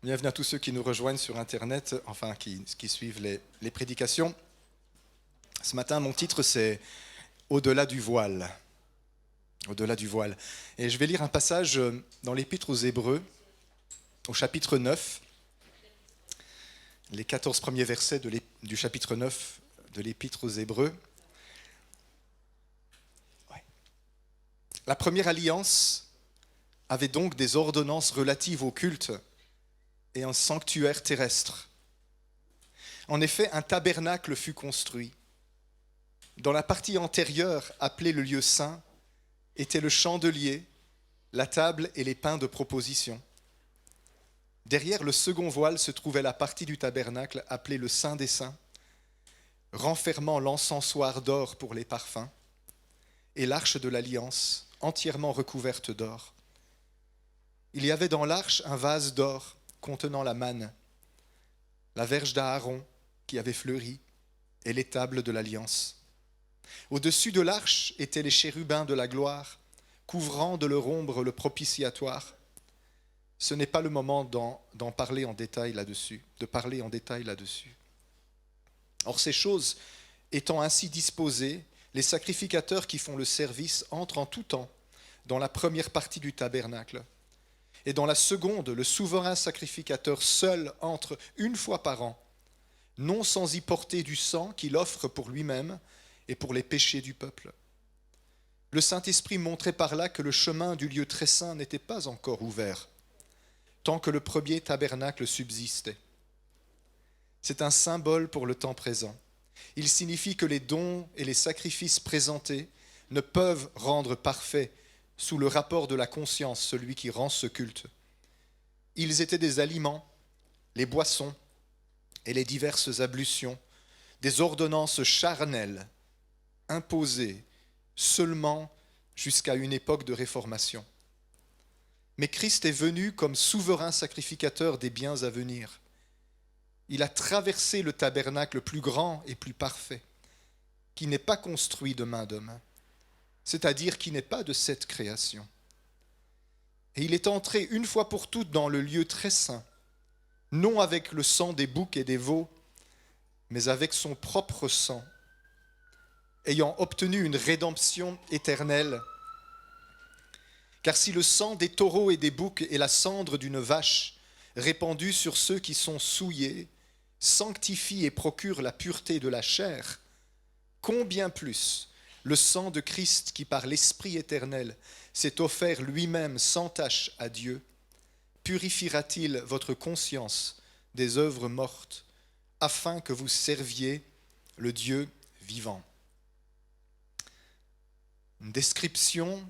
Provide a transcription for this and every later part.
Bienvenue à tous ceux qui nous rejoignent sur Internet, enfin qui suivent les prédications. Ce matin, mon titre, c'est « Au-delà du voile ». Au-delà du voile. Et je vais lire un passage dans l'Épître aux Hébreux, au chapitre 9, les 14 premiers versets du chapitre 9 de l'Épître aux Hébreux. Ouais. La première alliance avait donc des ordonnances relatives au culte et un sanctuaire terrestre. En effet, un tabernacle fut construit. Dans la partie antérieure, appelée le lieu saint, étaient le chandelier, la table et les pains de proposition. Derrière le second voile se trouvait la partie du tabernacle appelée le Saint des Saints, renfermant l'encensoir d'or pour les parfums, et l'arche de l'Alliance, entièrement recouverte d'or. Il y avait dans l'arche un vase d'or contenant la manne, la verge d'Aaron qui avait fleuri, et l'étable de l'Alliance. Au-dessus de l'arche étaient les chérubins de la gloire, couvrant de leur ombre le propitiatoire. Ce n'est pas le moment d'en parler en détail là-dessus, de parler en détail là-dessus. Or, ces choses étant ainsi disposées, les sacrificateurs qui font le service entrent en tout temps dans la première partie du tabernacle. Et dans la seconde, le souverain sacrificateur seul entre une fois par an, non sans y porter du sang qu'il offre pour lui-même et pour les péchés du peuple. Le Saint-Esprit montrait par là que le chemin du lieu très saint n'était pas encore ouvert, tant que le premier tabernacle subsistait. C'est un symbole pour le temps présent. Il signifie que les dons et les sacrifices présentés ne peuvent rendre parfait sous le rapport de la conscience celui qui rend ce culte. Ils étaient des aliments, les boissons et les diverses ablutions, des ordonnances charnelles imposées seulement jusqu'à une époque de réformation. Mais Christ est venu comme souverain sacrificateur des biens à venir. Il a traversé le tabernacle plus grand et plus parfait, qui n'est pas construit de main d'homme, c'est-à-dire qui n'est pas de cette création. Et il est entré une fois pour toutes dans le lieu très saint, non avec le sang des boucs et des veaux, mais avec son propre sang, ayant obtenu une rédemption éternelle. Car si le sang des taureaux et des boucs et la cendre d'une vache répandue sur ceux qui sont souillés sanctifie et procure la pureté de la chair, combien plus le sang de Christ qui par l'Esprit éternel s'est offert lui-même sans tache à Dieu, purifiera-t-il votre conscience des œuvres mortes, afin que vous serviez le Dieu vivant. Une description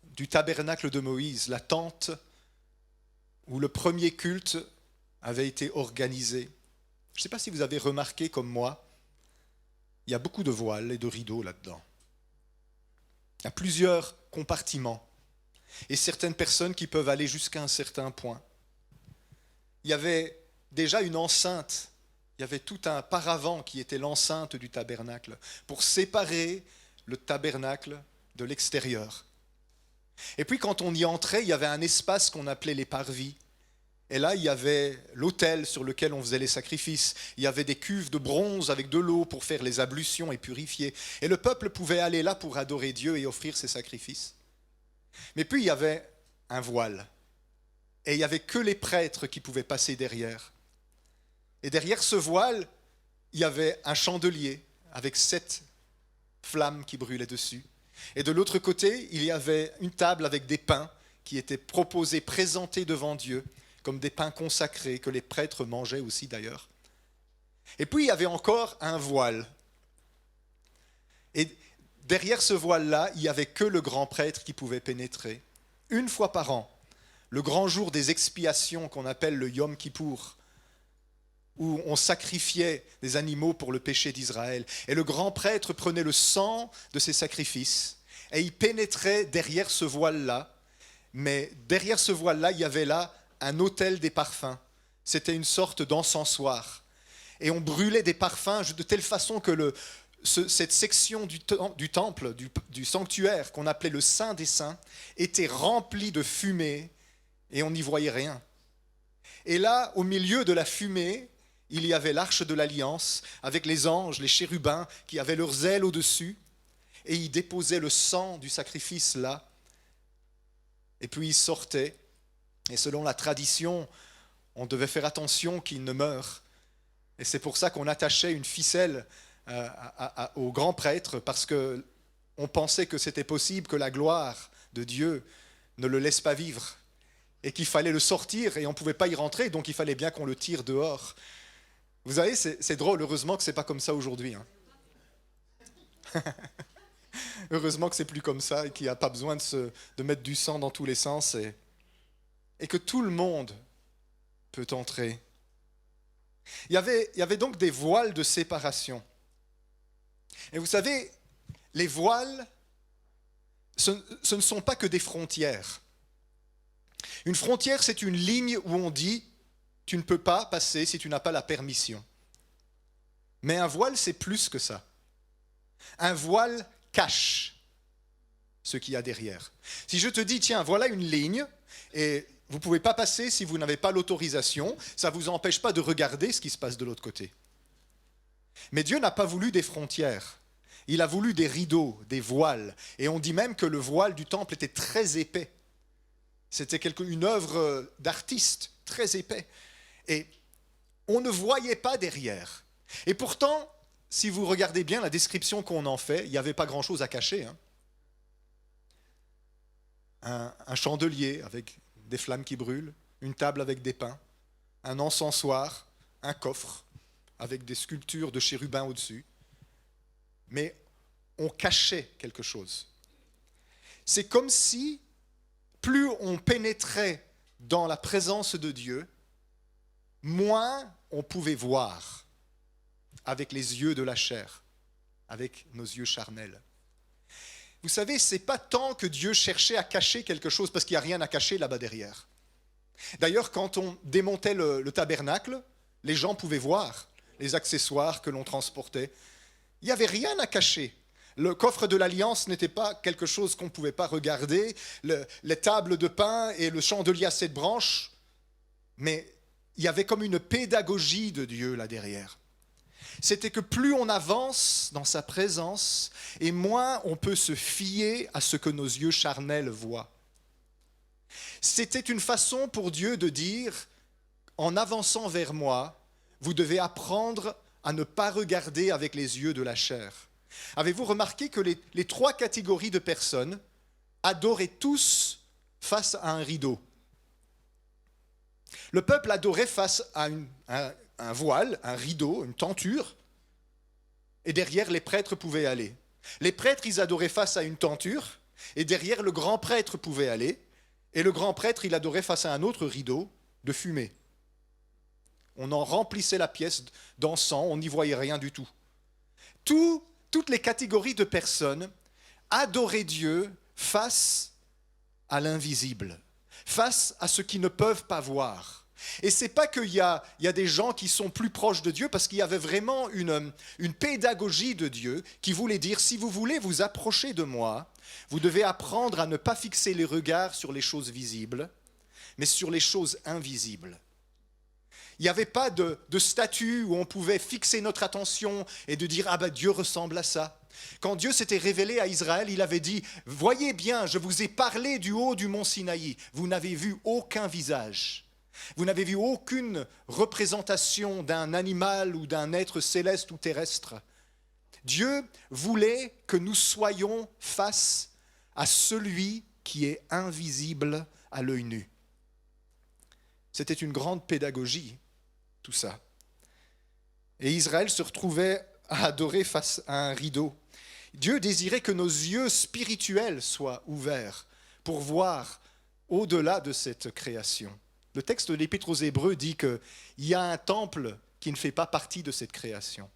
du tabernacle de Moïse, la tente où le premier culte avait été organisé. Je ne sais pas si vous avez remarqué comme moi, il y a beaucoup de voiles et de rideaux là-dedans. Il y a plusieurs compartiments et certaines personnes qui peuvent aller jusqu'à un certain point. Il y avait déjà une enceinte, il y avait tout un paravent qui était l'enceinte du tabernacle pour séparer le tabernacle de l'extérieur. Et puis quand on y entrait, il y avait un espace qu'on appelait les parvis. Et là, il y avait l'autel sur lequel on faisait les sacrifices. Il y avait des cuves de bronze avec de l'eau pour faire les ablutions et purifier. Et le peuple pouvait aller là pour adorer Dieu et offrir ses sacrifices. Mais puis, il y avait un voile. Et il n'y avait que les prêtres qui pouvaient passer derrière. Et derrière ce voile, il y avait un chandelier avec 7 flammes qui brûlaient dessus. Et de l'autre côté, il y avait une table avec des pains qui étaient proposés, présentés devant Dieu, comme des pains consacrés que les prêtres mangeaient aussi d'ailleurs. Et puis il y avait encore un voile. Et derrière ce voile-là, il n'y avait que le grand prêtre qui pouvait pénétrer. Une fois par an, le grand jour des expiations qu'on appelle le Yom Kippour, où on sacrifiait des animaux pour le péché d'Israël. Et le grand prêtre prenait le sang de ces sacrifices et il pénétrait derrière ce voile-là. Mais derrière ce voile-là, il y avait là un autel des parfums. C'était une sorte d'encensoir. Et on brûlait des parfums de telle façon que cette section du temple, du sanctuaire, qu'on appelait le Saint des Saints, était remplie de fumée et on n'y voyait rien. Et là, au milieu de la fumée, il y avait l'arche de l'alliance avec les anges, les chérubins qui avaient leurs ailes au-dessus, et ils déposaient le sang du sacrifice là, et puis ils sortaient, et selon la tradition, on devait faire attention qu'il ne meure, et c'est pour ça qu'on attachait une ficelle au grand prêtre, parce qu'on pensait que c'était possible que la gloire de Dieu ne le laisse pas vivre, et qu'il fallait le sortir, et on ne pouvait pas y rentrer, donc il fallait bien qu'on le tire dehors. Vous savez, c'est drôle, heureusement que ce n'est pas comme ça aujourd'hui. Heureusement que c'est plus comme ça, et qu'il n'y a pas besoin de mettre du sang dans tous les sens, et que tout le monde peut entrer. Il y avait donc des voiles de séparation. Et vous savez, les voiles, ce ne sont pas que des frontières. Une frontière, c'est une ligne où on dit « tu ne peux pas passer si tu n'as pas la permission ». Mais un voile, c'est plus que ça. Un voile cache ce qu'il y a derrière. Si je te dis « tiens, voilà une ligne » et vous ne pouvez pas passer si vous n'avez pas l'autorisation, ça ne vous empêche pas de regarder ce qui se passe de l'autre côté. Mais Dieu n'a pas voulu des frontières. Il a voulu des rideaux, des voiles. Et on dit même que le voile du temple était très épais. C'était une œuvre d'artiste, très épais. Et on ne voyait pas derrière. Et pourtant, si vous regardez bien la description qu'on en fait, il n'y avait pas grand-chose à cacher. Un chandelier avec des flammes qui brûlent, une table avec des pains, un encensoir, un coffre avec des sculptures de chérubins au-dessus. Mais on cachait quelque chose. C'est comme si plus on pénétrait dans la présence de Dieu, moins on pouvait voir avec les yeux de la chair, avec nos yeux charnels. Vous savez, ce n'est pas tant que Dieu cherchait à cacher quelque chose, parce qu'il n'y a rien à cacher là-bas derrière. D'ailleurs, quand on démontait le tabernacle, les gens pouvaient voir les accessoires que l'on transportait. Il n'y avait rien à cacher. Le coffre de l'Alliance n'était pas quelque chose qu'on ne pouvait pas regarder, les tables de pain et le chandelier à 7 branches, mais il y avait comme une pédagogie de Dieu là derrière. C'était que plus on avance dans sa présence, et moins on peut se fier à ce que nos yeux charnels voient. C'était une façon pour Dieu de dire, en avançant vers moi, vous devez apprendre à ne pas regarder avec les yeux de la chair. Avez-vous remarqué que les 3 catégories de personnes adoraient tous face à un rideau? Le peuple adorait face à un voile, un rideau, une tenture, et derrière les prêtres pouvaient aller. Les prêtres, ils adoraient face à une tenture, et derrière le grand prêtre pouvait aller, et le grand prêtre, il adorait face à un autre rideau de fumée. On en remplissait la pièce d'encens, on n'y voyait rien du tout. Toutes les catégories de personnes adoraient Dieu face à l'invisible, face à ce qu'ils ne peuvent pas voir. Et ce n'est pas qu'il y a des gens qui sont plus proches de Dieu, parce qu'il y avait vraiment une pédagogie de Dieu qui voulait dire, si vous voulez vous approcher de moi, vous devez apprendre à ne pas fixer les regards sur les choses visibles, mais sur les choses invisibles. Il n'y avait pas de statue où on pouvait fixer notre attention et de dire « Ah ben Dieu ressemble à ça ». Quand Dieu s'était révélé à Israël, il avait dit « Voyez bien, je vous ai parlé du haut du mont Sinaï, vous n'avez vu aucun visage. Vous n'avez vu aucune représentation d'un animal ou d'un être céleste ou terrestre. » Dieu voulait que nous soyons face à celui qui est invisible à l'œil nu. C'était une grande pédagogie, tout ça. Et Israël se retrouvait à adorer face à un rideau. Dieu désirait que nos yeux spirituels soient ouverts pour voir au-delà de cette création. Le texte de l'Épître aux Hébreux dit qu'il y a un temple qui ne fait pas partie de cette création,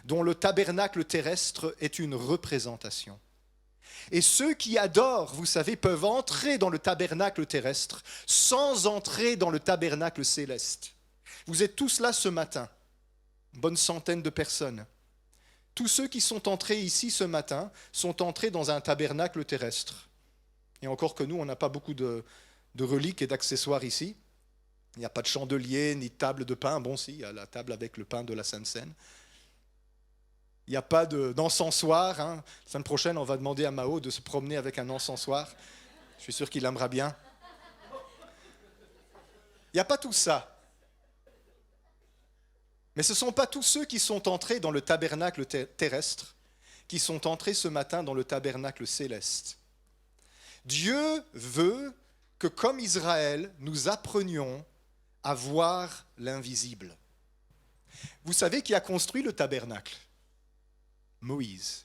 dont le tabernacle terrestre est une représentation. Et ceux qui adorent, vous savez, peuvent entrer dans le tabernacle terrestre sans entrer dans le tabernacle céleste. Vous êtes tous là ce matin, une bonne centaine de personnes. Tous ceux qui sont entrés ici ce matin sont entrés dans un tabernacle terrestre. Et encore que nous, on n'a pas beaucoup de reliques et d'accessoires ici. Il n'y a pas de chandelier, ni de table de pain. Bon, si, il y a la table avec le pain de la Sainte Seine. Il n'y a pas d'encensoir. La semaine prochaine, on va demander à Mao de se promener avec un encensoir. Je suis sûr qu'il aimera bien. Il n'y a pas tout ça. Mais ce ne sont pas tous ceux qui sont entrés dans le tabernacle terrestre qui sont entrés ce matin dans le tabernacle céleste. Dieu veut que, comme Israël, nous apprenions à voir l'invisible. Vous savez qui a construit le tabernacle ? Moïse.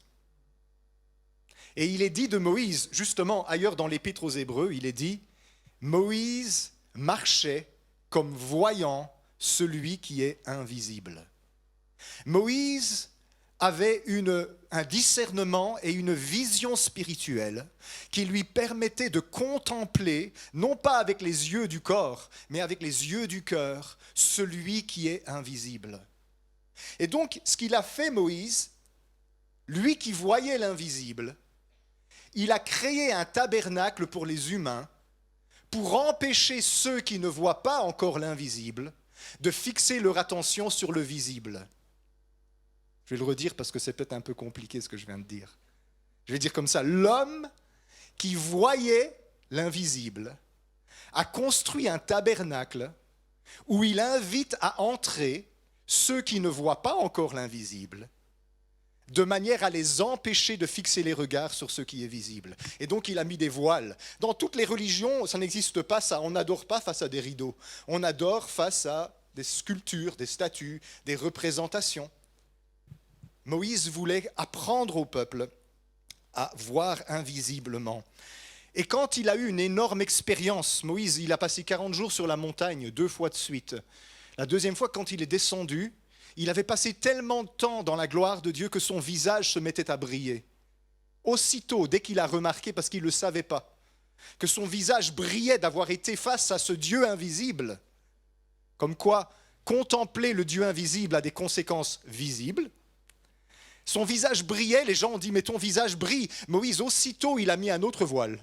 Et il est dit de Moïse, justement ailleurs dans l'Épître aux Hébreux, il est dit « Moïse marchait comme voyant celui qui est invisible ». Moïse avait un discernement et une vision spirituelle qui lui permettait de contempler, non pas avec les yeux du corps, mais avec les yeux du cœur, celui qui est invisible. Et donc, ce qu'il a fait, Moïse, lui qui voyait l'invisible, il a créé un tabernacle pour les humains pour empêcher ceux qui ne voient pas encore l'invisible de fixer leur attention sur le visible. Je vais le redire parce que c'est peut-être un peu compliqué ce que je viens de dire. Je vais dire comme ça, l'homme qui voyait l'invisible a construit un tabernacle où il invite à entrer ceux qui ne voient pas encore l'invisible, de manière à les empêcher de fixer les regards sur ce qui est visible. Et donc il a mis des voiles. Dans toutes les religions, ça n'existe pas ça. On n'adore pas face à des rideaux. On adore face à des sculptures, des statues, des représentations. Moïse voulait apprendre au peuple à voir invisiblement. Et quand il a eu une énorme expérience, Moïse, il a passé 40 jours sur la montagne, 2 fois de suite. La deuxième fois, quand il est descendu, il avait passé tellement de temps dans la gloire de Dieu que son visage se mettait à briller. Aussitôt, dès qu'il a remarqué, parce qu'il ne le savait pas, que son visage brillait d'avoir été face à ce Dieu invisible, comme quoi contempler le Dieu invisible a des conséquences visibles. Son visage brillait, les gens ont dit « mais ton visage brille ». Moïse, aussitôt, il a mis un autre voile.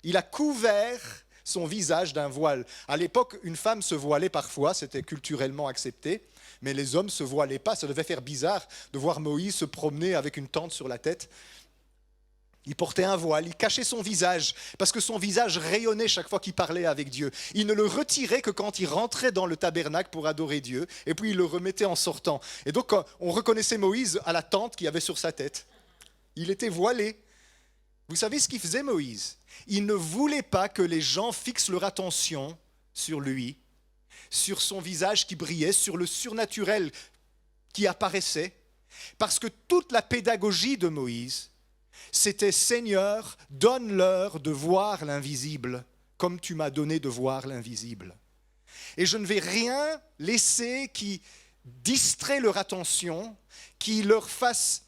Il a couvert son visage d'un voile. À l'époque, une femme se voilait parfois, c'était culturellement accepté, mais les hommes ne se voilaient pas. Ça devait faire bizarre de voir Moïse se promener avec une tente sur la tête. Il portait un voile, il cachait son visage, parce que son visage rayonnait chaque fois qu'il parlait avec Dieu. Il ne le retirait que quand il rentrait dans le tabernacle pour adorer Dieu, et puis il le remettait en sortant. Et donc on reconnaissait Moïse à la tente qu'il y avait sur sa tête. Il était voilé. Vous savez ce qu'il faisait, Moïse ? Il ne voulait pas que les gens fixent leur attention sur lui, sur son visage qui brillait, sur le surnaturel qui apparaissait, parce que toute la pédagogie de Moïse, c'était « Seigneur, donne-leur de voir l'invisible, comme tu m'as donné de voir l'invisible. » Et je ne vais rien laisser qui distrait leur attention, qui leur fasse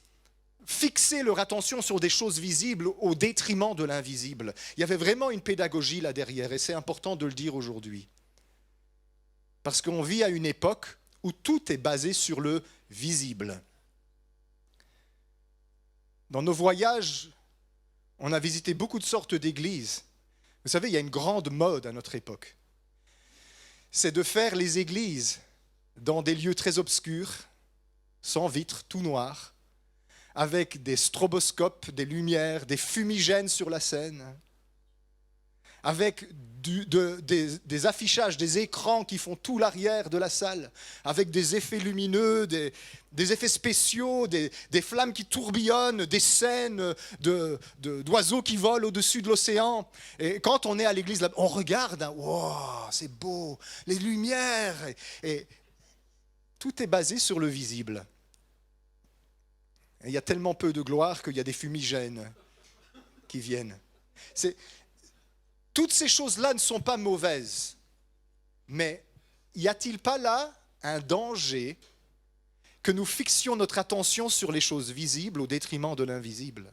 fixer leur attention sur des choses visibles au détriment de l'invisible. Il y avait vraiment une pédagogie là derrière, et c'est important de le dire aujourd'hui. Parce qu'on vit à une époque où tout est basé sur le visible. Dans nos voyages, on a visité beaucoup de sortes d'églises. Vous savez, il y a une grande mode à notre époque. C'est de faire les églises dans des lieux très obscurs, sans vitres, tout noir, avec des stroboscopes, des lumières, des fumigènes sur la scène, avec des affichages, des écrans qui font tout l'arrière de la salle, avec des effets lumineux, des effets spéciaux, des flammes qui tourbillonnent, des scènes d'oiseaux qui volent au-dessus de l'océan. Et quand on est à l'église, là, on regarde, hein, wow, c'est beau, les lumières, et tout est basé sur le visible. Et il y a tellement peu de gloire qu'il y a des fumigènes qui viennent. Toutes ces choses-là ne sont pas mauvaises, mais y a-t-il pas là un danger que nous fixions notre attention sur les choses visibles au détriment de l'invisible ?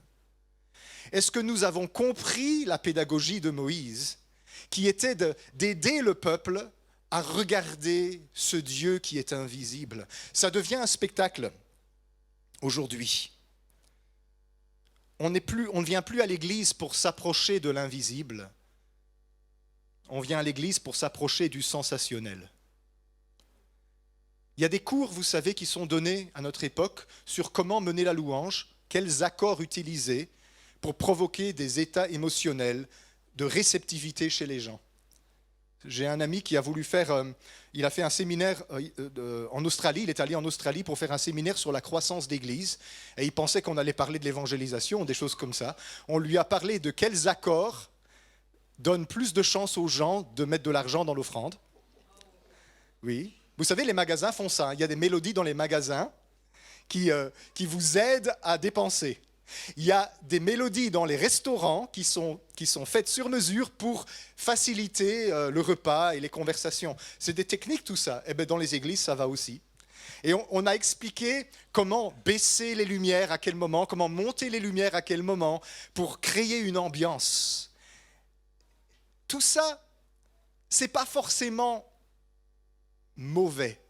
Est-ce que nous avons compris la pédagogie de Moïse, qui était d'aider le peuple à regarder ce Dieu qui est invisible ? Ça devient un spectacle aujourd'hui. On ne vient plus à l'église pour s'approcher de l'invisible. on vient à l'église pour s'approcher du sensationnel. Il y a des cours, vous savez, qui sont donnés à notre époque sur comment mener la louange, quels accords utiliser pour provoquer des états émotionnels de réceptivité chez les gens. J'ai un ami qui a voulu faire, il a fait un séminaire en Australie, il est allé en Australie pour faire un séminaire sur la croissance d'église, et il pensait qu'on allait parler de l'évangélisation, des choses comme ça. On lui a parlé de quels accords donnent plus de chances aux gens de mettre de l'argent dans l'offrande. Oui. Vous savez, les magasins font ça. Il y a des mélodies dans les magasins qui vous aident à dépenser. Il y a des mélodies dans les restaurants qui sont faites sur mesure pour faciliter le repas et les conversations. C'est des techniques tout ça. Et bien dans les églises, ça va aussi. Et on a expliqué comment baisser les lumières à quel moment, comment monter les lumières à quel moment pour créer une ambiance. Tout ça, c'est pas forcément mauvais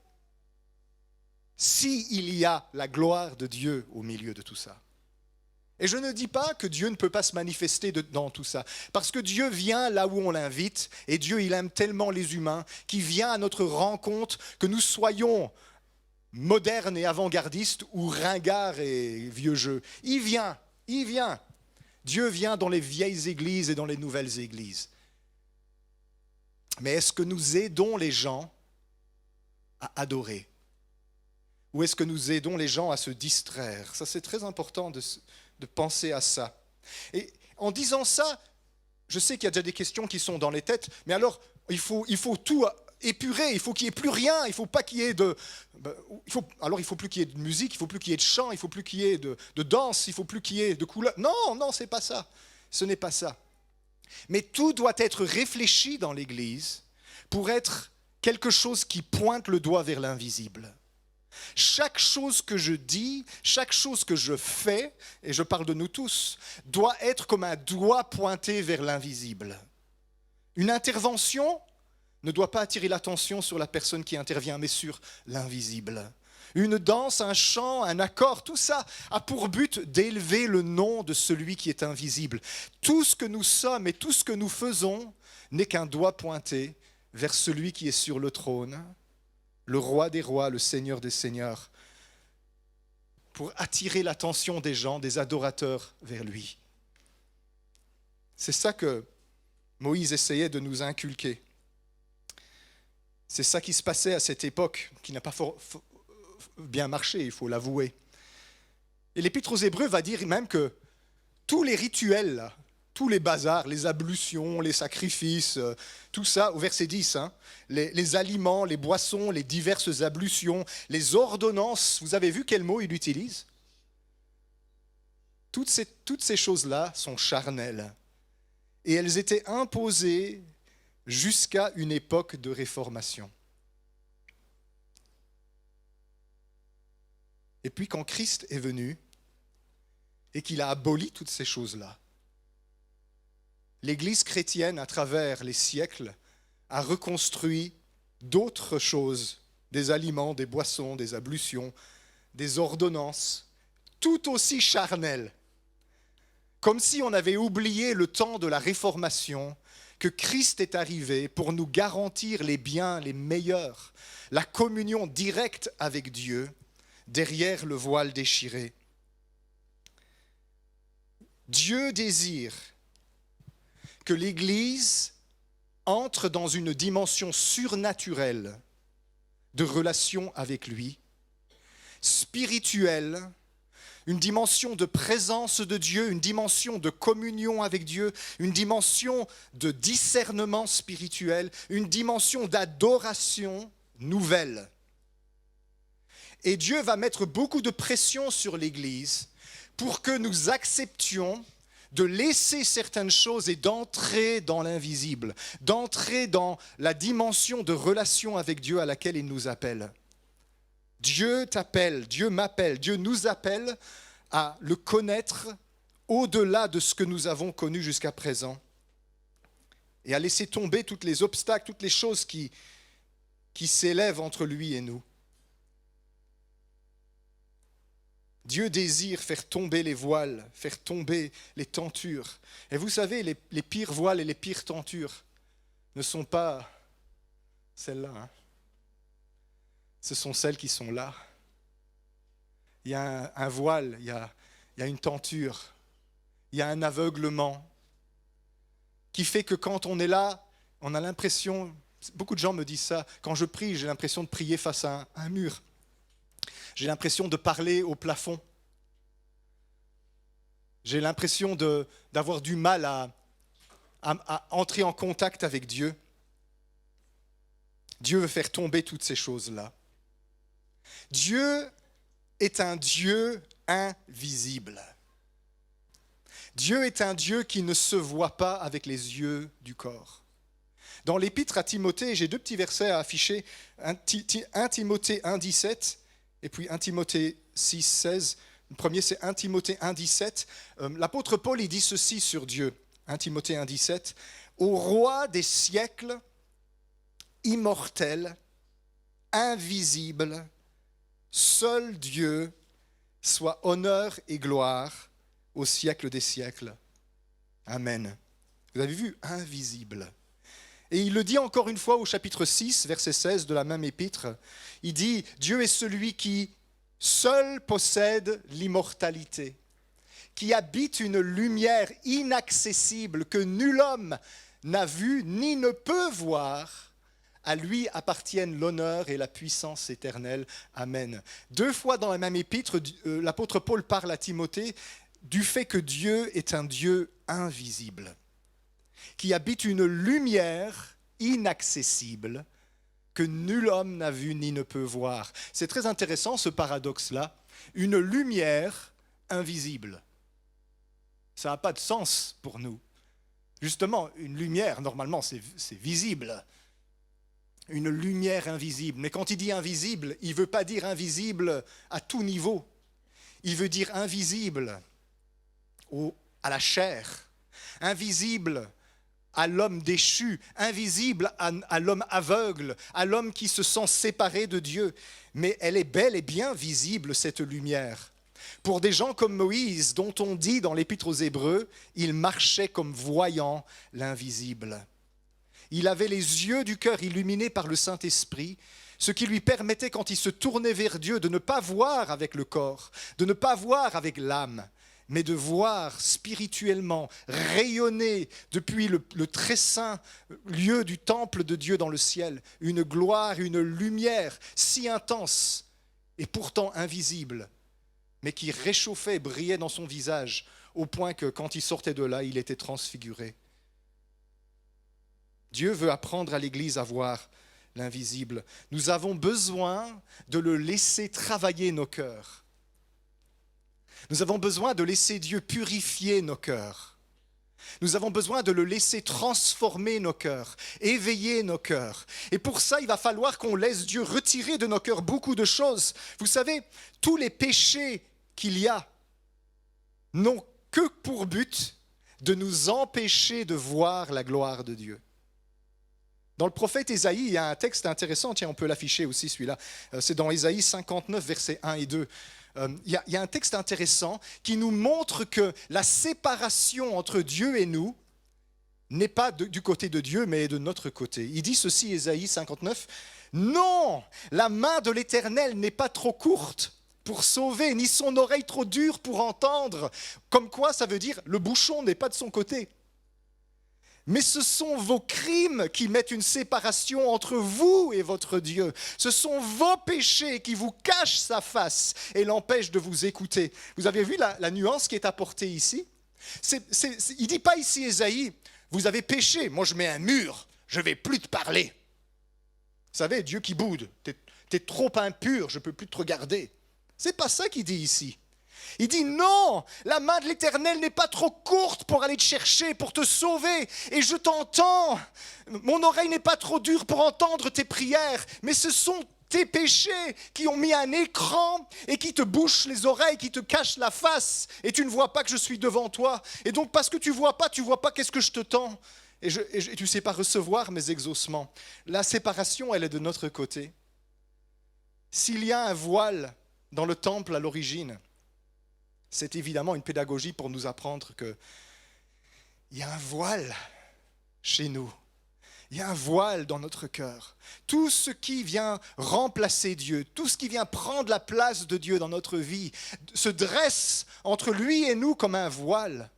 s'il y a la gloire de Dieu au milieu de tout ça. Et je ne dis pas que Dieu ne peut pas se manifester dans tout ça, parce que Dieu vient là où on l'invite, et Dieu, il aime tellement les humains, qu'il vient à notre rencontre, que nous soyons modernes et avant-gardistes, ou ringards et vieux jeux. Il vient. Dieu vient dans les vieilles églises et dans les nouvelles églises. Mais est-ce que nous aidons les gens à adorer? Ou est-ce que nous aidons les gens à se distraire? Ça, c'est très important de penser à ça. Et en disant ça, je sais qu'il y a déjà des questions qui sont dans les têtes, mais alors, il faut tout épurer, il faut qu'il n'y ait plus rien, il faut pas qu'il y ait de... Alors, il ne faut plus qu'il y ait de musique, il ne faut plus qu'il y ait de chant, il ne faut plus qu'il y ait de danse, il ne faut plus qu'il y ait de couleurs. Non, c'est pas ça. Ce n'est pas ça. Mais tout doit être réfléchi dans l'Église pour être quelque chose qui pointe le doigt vers l'invisible. Chaque chose que je dis, chaque chose que je fais, et je parle de nous tous, doit être comme un doigt pointé vers l'invisible. Une intervention ne doit pas attirer l'attention sur la personne qui intervient, mais sur l'invisible. Une danse, un chant, un accord, tout ça a pour but d'élever le nom de celui qui est invisible. Tout ce que nous sommes et tout ce que nous faisons n'est qu'un doigt pointé vers celui qui est sur le trône, le roi des rois, le seigneur des seigneurs, pour attirer l'attention des gens, des adorateurs vers lui. C'est ça que Moïse essayait de nous inculquer. C'est ça qui se passait à cette époque, qui n'a pas bien marché, il faut l'avouer. Et l'Épître aux Hébreux va dire même que tous les rituels, là, tous les bazars, les ablutions, les sacrifices, tout ça, au verset 10, les aliments, les boissons, les diverses ablutions, les ordonnances, vous avez vu quel mot il utilise? Toutes ces choses-là sont charnelles. Et elles étaient imposées jusqu'à une époque de réformation. Et puis quand Christ est venu et qu'il a aboli toutes ces choses-là, l'Église chrétienne, à travers les siècles, a reconstruit d'autres choses, des aliments, des boissons, des ablutions, des ordonnances, tout aussi charnelles, comme si on avait oublié le temps de la Réformation, que Christ est arrivé pour nous garantir les biens les meilleurs, la communion directe avec Dieu, derrière le voile déchiré. Dieu désire que l'Église entre dans une dimension surnaturelle de relation avec lui, spirituelle, une dimension de présence de Dieu, une dimension de communion avec Dieu, une dimension de discernement spirituel, une dimension d'adoration nouvelle. Et Dieu va mettre beaucoup de pression sur l'Église pour que nous acceptions de laisser certaines choses et d'entrer dans l'invisible, d'entrer dans la dimension de relation avec Dieu à laquelle il nous appelle. Dieu t'appelle, Dieu m'appelle, Dieu nous appelle à le connaître au-delà de ce que nous avons connu jusqu'à présent et à laisser tomber tous les obstacles, toutes les choses qui s'élèvent entre lui et nous. Dieu désire faire tomber les voiles, faire tomber les tentures. Et vous savez, les pires voiles et les pires tentures, ne sont pas celles-là. Hein. Ce sont celles qui sont là. Il y a un voile, il y a une tenture, il y a un aveuglement qui fait que quand on est là, on a l'impression, beaucoup de gens me disent ça, quand je prie, j'ai l'impression de prier face à un mur. J'ai l'impression de parler au plafond. J'ai l'impression d'avoir du mal à entrer en contact avec Dieu. Dieu veut faire tomber toutes ces choses-là. Dieu est un Dieu invisible. Dieu est un Dieu qui ne se voit pas avec les yeux du corps. Dans l'épître à Timothée, j'ai deux petits versets à afficher, 1 Timothée 1,17 et puis 1 Timothée 6,16. Le premier, c'est 1 Timothée 1,17. L'apôtre Paul, il dit ceci sur Dieu, 1 Timothée 1,17. « Au roi des siècles, immortel, invisible, seul Dieu, soit honneur et gloire au siècle des siècles. Amen. » Vous avez vu, invisible. Et il le dit encore une fois au chapitre 6, verset 16 de la même épître. Il dit, Dieu est celui qui seul possède l'immortalité, qui habite une lumière inaccessible que nul homme n'a vue ni ne peut voir. À lui appartiennent l'honneur et la puissance éternelle. Amen. Deux fois dans la même épître, l'apôtre Paul parle à Timothée du fait que Dieu est un Dieu invisible, qui habite une lumière inaccessible que nul homme n'a vu ni ne peut voir. C'est très intéressant ce paradoxe-là. Une lumière invisible. Ça n'a pas de sens pour nous. Justement, une lumière, normalement, c'est visible. Une lumière invisible. Mais quand il dit invisible, il ne veut pas dire invisible à tout niveau. Il veut dire invisible à la chair, invisible à l'homme déchu, invisible à l'homme aveugle, à l'homme qui se sent séparé de Dieu. Mais elle est bel et bien visible, cette lumière. Pour des gens comme Moïse, dont on dit dans l'Épître aux Hébreux, il marchait comme voyant l'invisible. Il avait les yeux du cœur illuminés par le Saint-Esprit, ce qui lui permettait, quand il se tournait vers Dieu, de ne pas voir avec le corps, de ne pas voir avec l'âme, mais de voir spirituellement, rayonner depuis le très saint lieu du temple de Dieu dans le ciel, une gloire, une lumière si intense et pourtant invisible, mais qui réchauffait, brillait dans son visage, au point que quand il sortait de là, il était transfiguré. Dieu veut apprendre à l'Église à voir l'invisible. Nous avons besoin de le laisser travailler nos cœurs. Nous avons besoin de laisser Dieu purifier nos cœurs. Nous avons besoin de le laisser transformer nos cœurs, éveiller nos cœurs. Et pour ça, il va falloir qu'on laisse Dieu retirer de nos cœurs beaucoup de choses. Vous savez, tous les péchés qu'il y a n'ont que pour but de nous empêcher de voir la gloire de Dieu. Dans le prophète Ésaïe, il y a un texte intéressant, tiens, on peut l'afficher aussi celui-là. C'est dans Ésaïe 59, versets 1 et 2. Il y a un texte intéressant qui nous montre que la séparation entre Dieu et nous n'est pas du côté de Dieu, mais de notre côté. Il dit ceci, Ésaïe 59, « Non, la main de l'Éternel n'est pas trop courte pour sauver, ni son oreille trop dure pour entendre. » Comme quoi, ça veut dire, le bouchon n'est pas de son côté. Mais ce sont vos crimes qui mettent une séparation entre vous et votre Dieu. Ce sont vos péchés qui vous cachent sa face et l'empêchent de vous écouter. Vous avez vu la nuance qui est apportée ici ? Il ne dit pas ici, Ésaïe, vous avez péché, moi je mets un mur, je ne vais plus te parler. Vous savez, Dieu qui boude, t'es trop impur, je ne peux plus te regarder. Ce n'est pas ça qu'il dit ici. Il dit non, la main de l'Éternel n'est pas trop courte pour aller te chercher, pour te sauver. Et je t'entends, mon oreille n'est pas trop dure pour entendre tes prières, mais ce sont tes péchés qui ont mis un écran et qui te bouchent les oreilles, qui te cachent la face. Et tu ne vois pas que je suis devant toi. Et donc parce que tu ne vois pas qu'est-ce que je te tends. Et tu ne sais pas recevoir mes exaucements. La séparation, elle est de notre côté. S'il y a un voile dans le temple à l'origine, c'est évidemment une pédagogie pour nous apprendre qu'il y a un voile chez nous. Il y a un voile dans notre cœur. Tout ce qui vient remplacer Dieu, tout ce qui vient prendre la place de Dieu dans notre vie, se dresse entre lui et nous comme un voile.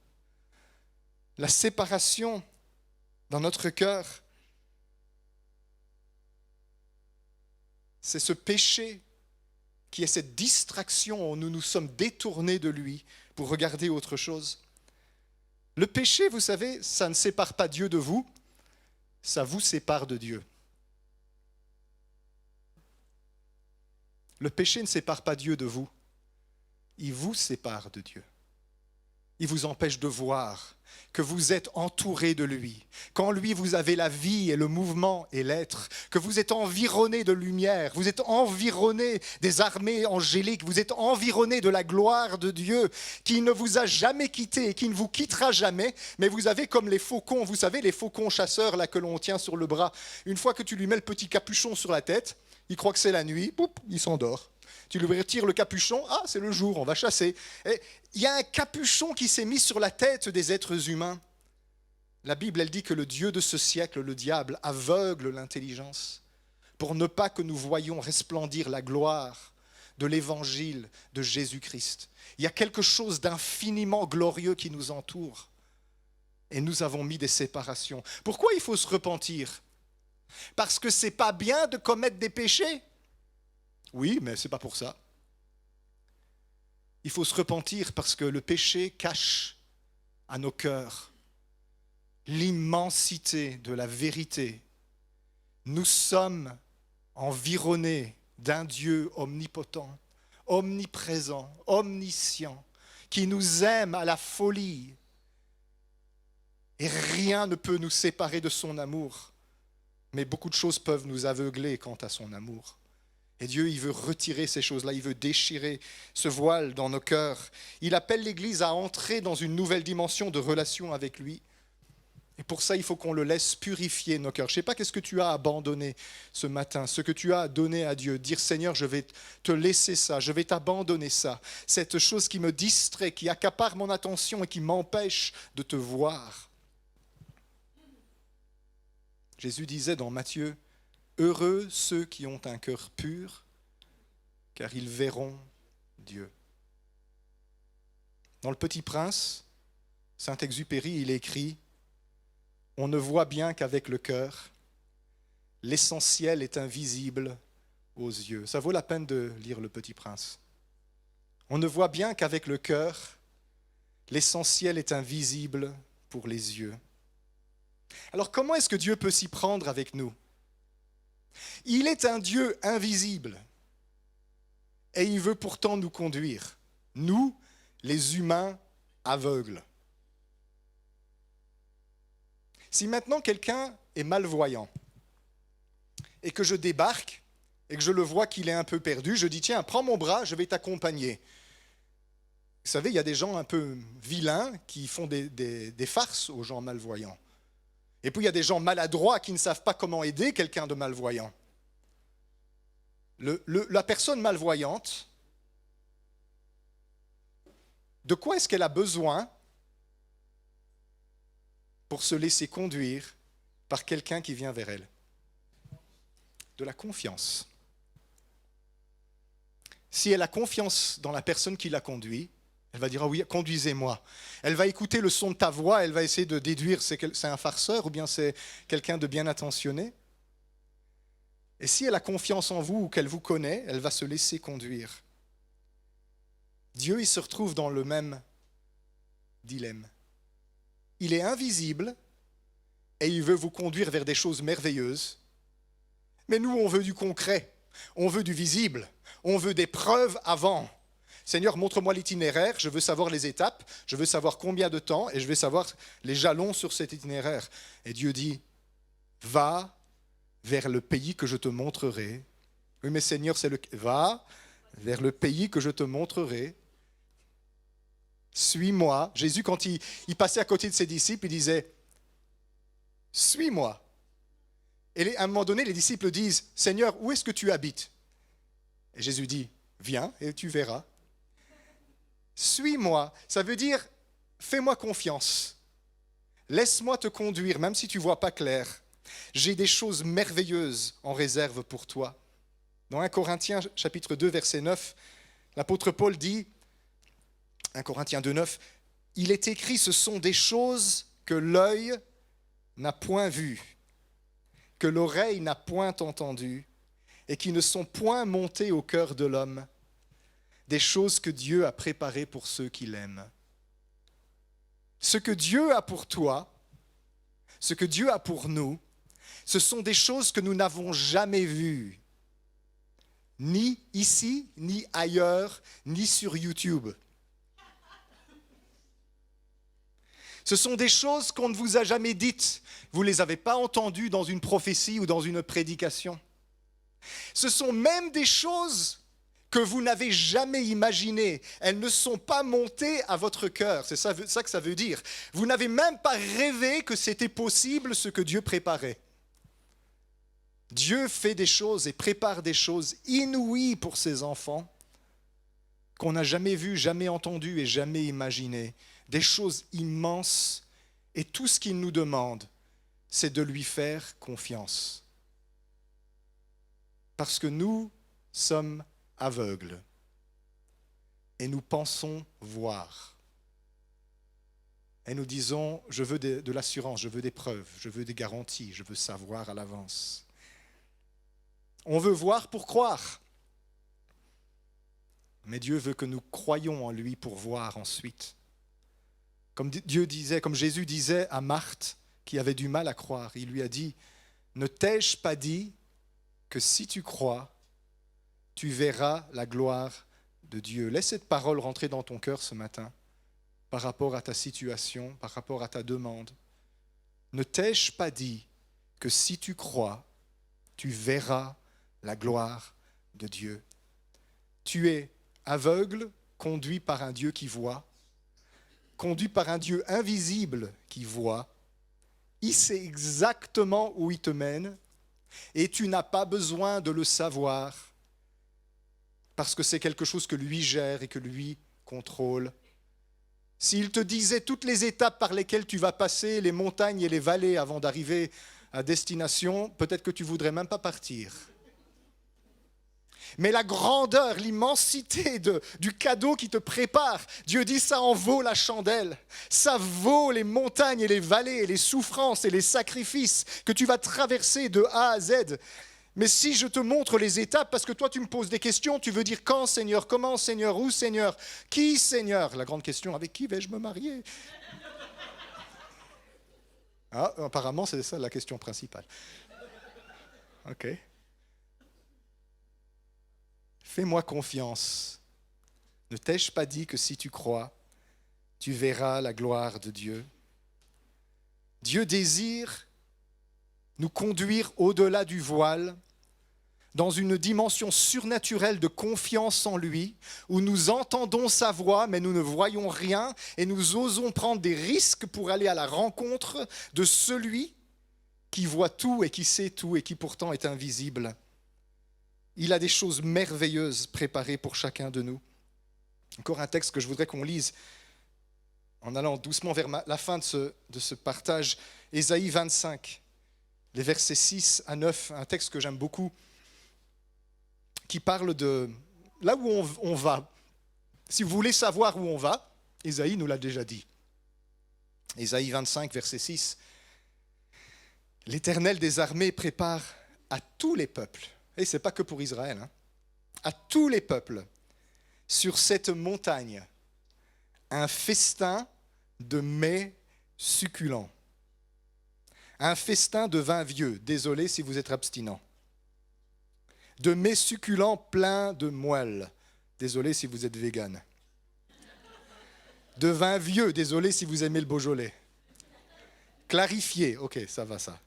La séparation dans notre cœur, c'est ce péché qui est cette distraction où nous nous sommes détournés de lui pour regarder autre chose. Le péché, vous savez, ça ne sépare pas Dieu de vous, ça vous sépare de Dieu. Le péché ne sépare pas Dieu de vous, il vous sépare de Dieu. Il vous empêche de voir que vous êtes entouré de lui, qu'en lui vous avez la vie et le mouvement et l'être, que vous êtes environné de lumière, vous êtes environné des armées angéliques, vous êtes environné de la gloire de Dieu qui ne vous a jamais quitté et qui ne vous quittera jamais, mais vous avez comme les faucons, vous savez les faucons chasseurs là que l'on tient sur le bras, une fois que tu lui mets le petit capuchon sur la tête, il croit que c'est la nuit, poup, il s'endort. Tu lui retires le capuchon, ah c'est le jour, on va chasser. Et il y a un capuchon qui s'est mis sur la tête des êtres humains. La Bible, elle dit que le Dieu de ce siècle, le diable, aveugle l'intelligence pour ne pas que nous voyions resplendir la gloire de l'évangile de Jésus-Christ. Il y a quelque chose d'infiniment glorieux qui nous entoure. Et nous avons mis des séparations. Pourquoi il faut se repentir? Parce que c'est pas bien de commettre des péchés. Oui, mais ce n'est pas pour ça. Il faut se repentir parce que le péché cache à nos cœurs l'immensité de la vérité. Nous sommes environnés d'un Dieu omnipotent, omniprésent, omniscient, qui nous aime à la folie. Et rien ne peut nous séparer de son amour. Mais beaucoup de choses peuvent nous aveugler quant à son amour. Et Dieu, il veut retirer ces choses-là, il veut déchirer ce voile dans nos cœurs. Il appelle l'Église à entrer dans une nouvelle dimension de relation avec lui. Et pour ça, il faut qu'on le laisse purifier nos cœurs. Je ne sais pas qu'est-ce que tu as abandonné ce matin, ce que tu as donné à Dieu. Dire, Seigneur, je vais te laisser ça, je vais t'abandonner ça. Cette chose qui me distrait, qui accapare mon attention et qui m'empêche de te voir. Jésus disait dans Matthieu, « Heureux ceux qui ont un cœur pur, car ils verront Dieu. » Dans Le Petit Prince, Saint-Exupéry, il écrit « On ne voit bien qu'avec le cœur, l'essentiel est invisible aux yeux. » Ça vaut la peine de lire Le Petit Prince. On ne voit bien qu'avec le cœur, l'essentiel est invisible pour les yeux. Alors comment est-ce que Dieu peut s'y prendre avec nous ? Il est un Dieu invisible et il veut pourtant nous conduire, nous, les humains aveugles. Si maintenant quelqu'un est malvoyant et que je débarque et que je le vois qu'il est un peu perdu, je dis tiens, prends mon bras, je vais t'accompagner. Vous savez, il y a des gens un peu vilains qui font des farces aux gens malvoyants. Et puis il y a des gens maladroits qui ne savent pas comment aider quelqu'un de malvoyant. La personne malvoyante, de quoi est-ce qu'elle a besoin pour se laisser conduire par quelqu'un qui vient vers elle? De la confiance. Si elle a confiance dans la personne qui la conduit, elle va dire « Ah oui, conduisez-moi ». Elle va écouter le son de ta voix, elle va essayer de déduire c'est un farceur ou bien c'est quelqu'un de bien intentionné. Et si elle a confiance en vous ou qu'elle vous connaît, elle va se laisser conduire. Dieu, il se retrouve dans le même dilemme. Il est invisible et il veut vous conduire vers des choses merveilleuses. Mais nous, on veut du concret, on veut du visible, on veut des preuves avant. Seigneur, montre-moi l'itinéraire, je veux savoir les étapes, je veux savoir combien de temps et je veux savoir les jalons sur cet itinéraire. Et Dieu dit, va vers le pays que je te montrerai. Oui, mais Seigneur, va vers le pays que je te montrerai. Suis-moi. Jésus, quand il passait à côté de ses disciples, il disait, suis-moi. Et à un moment donné, les disciples disent, Seigneur, où est-ce que tu habites? Et Jésus dit, viens et tu verras. Suis-moi, ça veut dire, fais-moi confiance. Laisse-moi te conduire, même si tu ne vois pas clair. J'ai des choses merveilleuses en réserve pour toi. Dans 1 Corinthiens chapitre 2, verset 9, l'apôtre Paul dit, 1 Corinthiens 2, 9, « Il est écrit, ce sont des choses que l'œil n'a point vues, que l'oreille n'a point entendues, et qui ne sont point montées au cœur de l'homme, des choses que Dieu a préparées pour ceux qui l'aiment. » Ce que Dieu a pour toi, ce que Dieu a pour nous, ce sont des choses que nous n'avons jamais vues, ni ici, ni ailleurs, ni sur YouTube. Ce sont des choses qu'on ne vous a jamais dites. Vous ne les avez pas entendues dans une prophétie ou dans une prédication. Ce sont même des choses que vous n'avez jamais imaginées. Elles ne sont pas montées à votre cœur. C'est ça que ça veut dire. Vous n'avez même pas rêvé que c'était possible ce que Dieu préparait. Dieu fait des choses et prépare des choses inouïes pour ses enfants qu'on n'a jamais vues, jamais entendues et jamais imaginées. Des choses immenses. Et tout ce qu'il nous demande, c'est de lui faire confiance. Parce que nous sommes aveugles et nous pensons voir. Et nous disons, je veux de l'assurance, je veux des preuves, je veux des garanties, je veux savoir à l'avance. On veut voir pour croire. Mais Dieu veut que nous croyions en lui pour voir ensuite. Comme Jésus disait à Marthe, qui avait du mal à croire, il lui a dit, ne t'ai-je pas dit que si tu crois, tu verras la gloire de Dieu. Laisse cette parole rentrer dans ton cœur ce matin, par rapport à ta situation, par rapport à ta demande. Ne t'ai-je pas dit que si tu crois, tu verras la gloire de Dieu. Tu es aveugle, conduit par un Dieu qui voit, conduit par un Dieu invisible qui voit. Il sait exactement où il te mène et tu n'as pas besoin de le savoir parce que c'est quelque chose que lui gère et que lui contrôle. S'il te disait toutes les étapes par lesquelles tu vas passer, les montagnes et les vallées avant d'arriver à destination, peut-être que tu ne voudrais même pas partir. Mais la grandeur, l'immensité du cadeau qui te prépare, Dieu dit ça en vaut la chandelle. Ça vaut les montagnes et les vallées, et les souffrances et les sacrifices que tu vas traverser de A à Z. Mais si je te montre les étapes, parce que toi tu me poses des questions, tu veux dire quand Seigneur, comment Seigneur, où Seigneur, qui Seigneur? La grande question, avec qui vais-je me marier? Ah, apparemment c'est ça la question principale. Ok. Fais-moi confiance. Ne t'ai-je pas dit que si tu crois, tu verras la gloire de Dieu? Dieu désire nous conduire au-delà du voile, dans une dimension surnaturelle de confiance en lui, où nous entendons sa voix, mais nous ne voyons rien, et nous osons prendre des risques pour aller à la rencontre de celui qui voit tout et qui sait tout et qui pourtant est invisible. Il a des choses merveilleuses préparées pour chacun de nous. Encore un texte que je voudrais qu'on lise en allant doucement vers la fin de ce partage. Ésaïe 25, les versets 6 à 9, un texte que j'aime beaucoup, qui parle de là où on va. Si vous voulez savoir où on va, Ésaïe nous l'a déjà dit. Ésaïe 25, verset 6. L'Éternel des armées prépare à tous les peuples, et ce n'est pas que pour Israël, à tous les peuples, sur cette montagne, un festin de mets succulents. Un festin de vin vieux, désolé si vous êtes abstinent. De mets succulents pleins de moelle, désolé si vous êtes vegan. De vin vieux, désolé si vous aimez le Beaujolais. Clarifié, ok, ça va ça.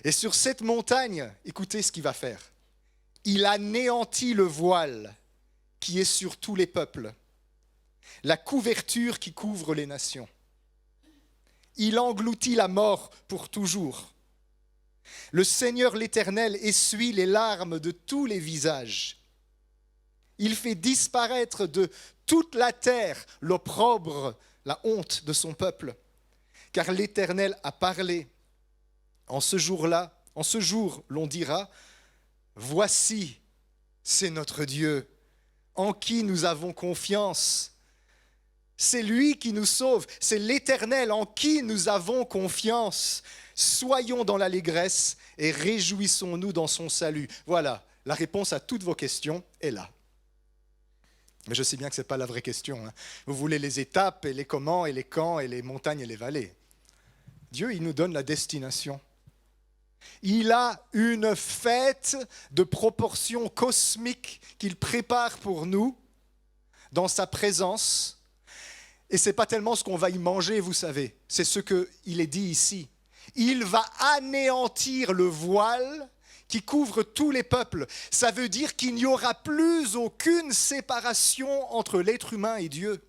Et sur cette montagne, écoutez ce qu'il va faire. Il anéantit le voile qui est sur tous les peuples, la couverture qui couvre les nations. Il engloutit la mort pour toujours. Le Seigneur l'Éternel essuie les larmes de tous les visages. Il fait disparaître de toute la terre l'opprobre, la honte de son peuple, car l'Éternel a parlé. En ce jour-là, en ce jour, l'on dira, voici, c'est notre Dieu, en qui nous avons confiance. C'est lui qui nous sauve, c'est l'Éternel en qui nous avons confiance. Soyons dans l'allégresse et réjouissons-nous dans son salut. Voilà, la réponse à toutes vos questions est là. Mais je sais bien que ce n'est pas la vraie question. Vous voulez les étapes et les comment et les quand et les montagnes et les vallées. Dieu, il nous donne la destination. Il a une fête de proportions cosmiques qu'il prépare pour nous dans sa présence. Et ce n'est pas tellement ce qu'on va y manger, vous savez. C'est ce qu'il est dit ici. Il va anéantir le voile qui couvre tous les peuples. Ça veut dire qu'il n'y aura plus aucune séparation entre l'être humain et Dieu.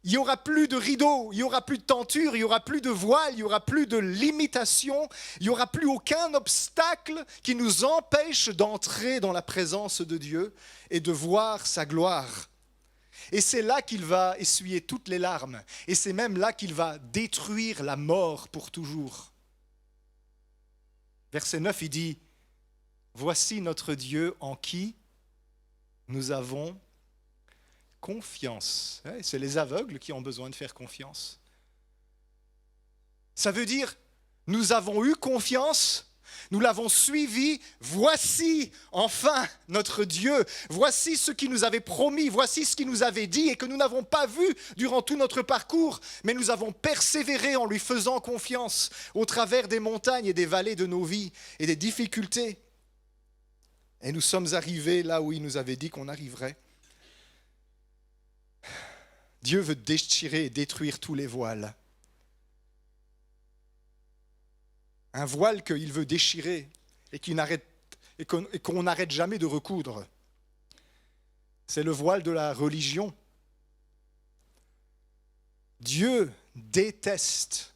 Il n'y aura plus de rideau, il n'y aura plus de tenture, il n'y aura plus de voile, il n'y aura plus de limitation, il n'y aura plus aucun obstacle qui nous empêche d'entrer dans la présence de Dieu et de voir sa gloire. Et c'est là qu'il va essuyer toutes les larmes. Et c'est même là qu'il va détruire la mort pour toujours. Verset 9, il dit, « Voici notre Dieu en qui nous avons confiance. » C'est les aveugles qui ont besoin de faire confiance. Ça veut dire, nous avons eu confiance, nous l'avons suivi, voici enfin notre Dieu, voici ce qu'il nous avait promis, voici ce qu'il nous avait dit et que nous n'avons pas vu durant tout notre parcours, mais nous avons persévéré en lui faisant confiance au travers des montagnes et des vallées de nos vies et des difficultés. Et nous sommes arrivés là où il nous avait dit qu'on arriverait. Dieu veut déchirer et détruire tous les voiles. Un voile qu'il veut déchirer et qu'on n'arrête jamais de recoudre. C'est le voile de la religion. Dieu déteste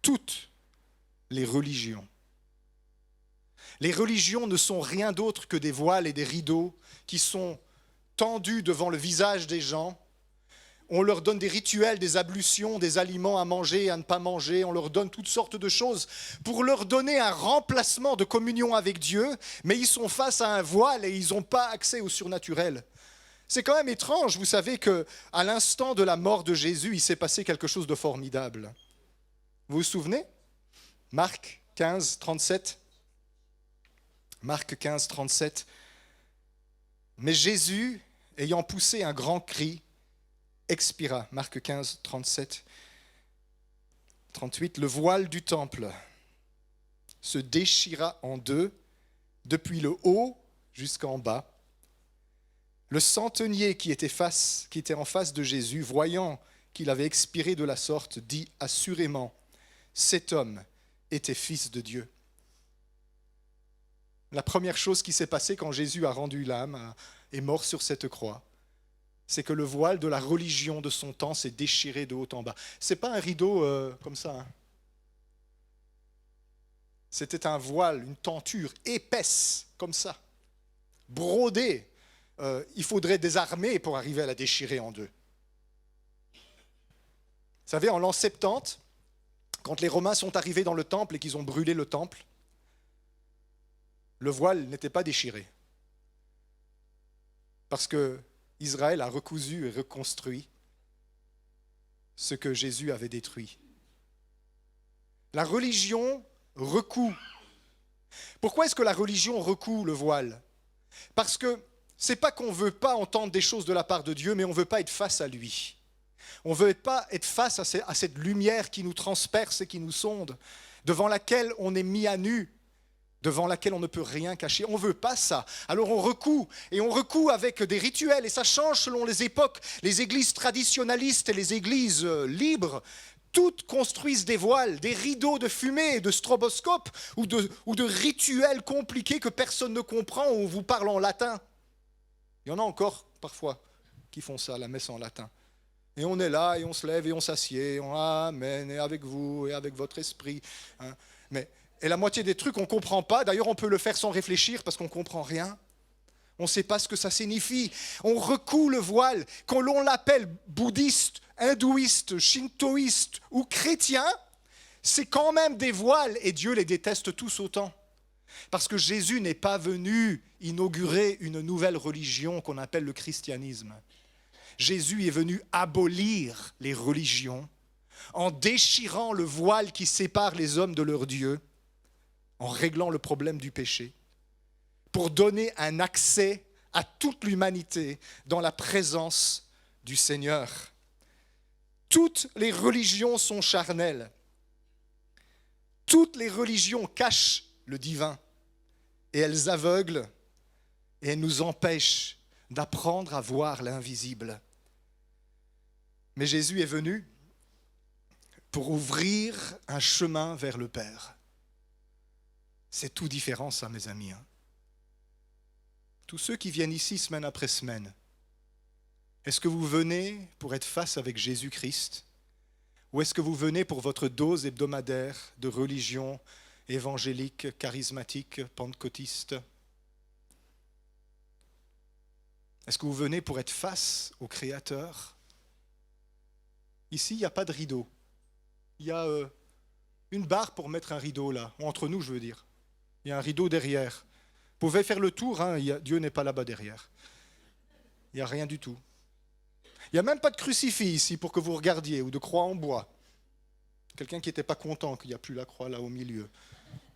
toutes les religions. Les religions ne sont rien d'autre que des voiles et des rideaux qui sont tendus devant le visage des gens. On leur donne des rituels, des ablutions, des aliments à manger et à ne pas manger. On leur donne toutes sortes de choses pour leur donner un remplacement de communion avec Dieu, mais ils sont face à un voile et ils n'ont pas accès au surnaturel. C'est quand même étrange, vous savez qu'à l'instant de la mort de Jésus, il s'est passé quelque chose de formidable. Vous vous souvenez ? Marc 15, 37. Marc 15, 37. Mais Jésus, ayant poussé un grand cri, expira. Marc 15, 37, 38. Le voile du temple se déchira en deux, depuis le haut jusqu'en bas. Le centenier qui était en face de Jésus, voyant qu'il avait expiré de la sorte, dit assurément, cet homme était fils de Dieu. La première chose qui s'est passée quand Jésus a rendu l'âme, est mort sur cette croix, c'est que le voile de la religion de son temps s'est déchiré de haut en bas. Ce n'est pas un rideau comme ça. C'était un voile, une tenture épaisse, comme ça, brodée. Il faudrait des armées pour arriver à la déchirer en deux. Vous savez, en l'an 70, quand les Romains sont arrivés dans le temple et qu'ils ont brûlé le temple, le voile n'était pas déchiré. Parce que Israël a recousu et reconstruit ce que Jésus avait détruit. La religion recoue. Pourquoi est-ce que la religion recoue le voile ? Parce que ce n'est pas qu'on ne veut pas entendre des choses de la part de Dieu, mais on ne veut pas être face à lui. On ne veut pas être face à cette lumière qui nous transperce et qui nous sonde, devant laquelle on est mis à nu, devant laquelle on ne peut rien cacher. On ne veut pas ça. Alors on recoue, et on recoue avec des rituels, et ça change selon les époques. Les églises traditionnalistes et les églises libres, toutes construisent des voiles, des rideaux de fumée, de stroboscopes, ou de rituels compliqués que personne ne comprend, où on vous parle en latin. Il y en a encore, parfois, qui font ça, la messe en latin. Et on est là, et on se lève, et on s'assied, on Amen, et avec vous, et avec votre esprit. Et la moitié des trucs, on ne comprend pas. D'ailleurs, on peut le faire sans réfléchir parce qu'on ne comprend rien. On ne sait pas ce que ça signifie. On recoue le voile. Quand l'on l'appelle bouddhiste, hindouiste, shintoïste ou chrétien, c'est quand même des voiles et Dieu les déteste tous autant. Parce que Jésus n'est pas venu inaugurer une nouvelle religion qu'on appelle le christianisme. Jésus est venu abolir les religions en déchirant le voile qui sépare les hommes de leur Dieu, en réglant le problème du péché, pour donner un accès à toute l'humanité dans la présence du Seigneur. Toutes les religions sont charnelles. Toutes les religions cachent le divin et elles aveuglent et elles nous empêchent d'apprendre à voir l'invisible. Mais Jésus est venu pour ouvrir un chemin vers le Père. C'est tout différent ça, mes amis. Tous ceux qui viennent ici semaine après semaine, est-ce que vous venez pour être face avec Jésus-Christ ou est-ce que vous venez pour votre dose hebdomadaire de religion évangélique, charismatique, pentecôtiste? Est-ce que vous venez pour être face au Créateur? Ici, il n'y a pas de rideau. Il y a une barre pour mettre un rideau là, entre nous je veux dire. Il y a un rideau derrière. Vous pouvez faire le tour, Dieu n'est pas là-bas derrière. Il n'y a rien du tout. Il n'y a même pas de crucifix ici pour que vous regardiez, ou de croix en bois. Quelqu'un qui n'était pas content qu'il n'y a plus la croix là au milieu.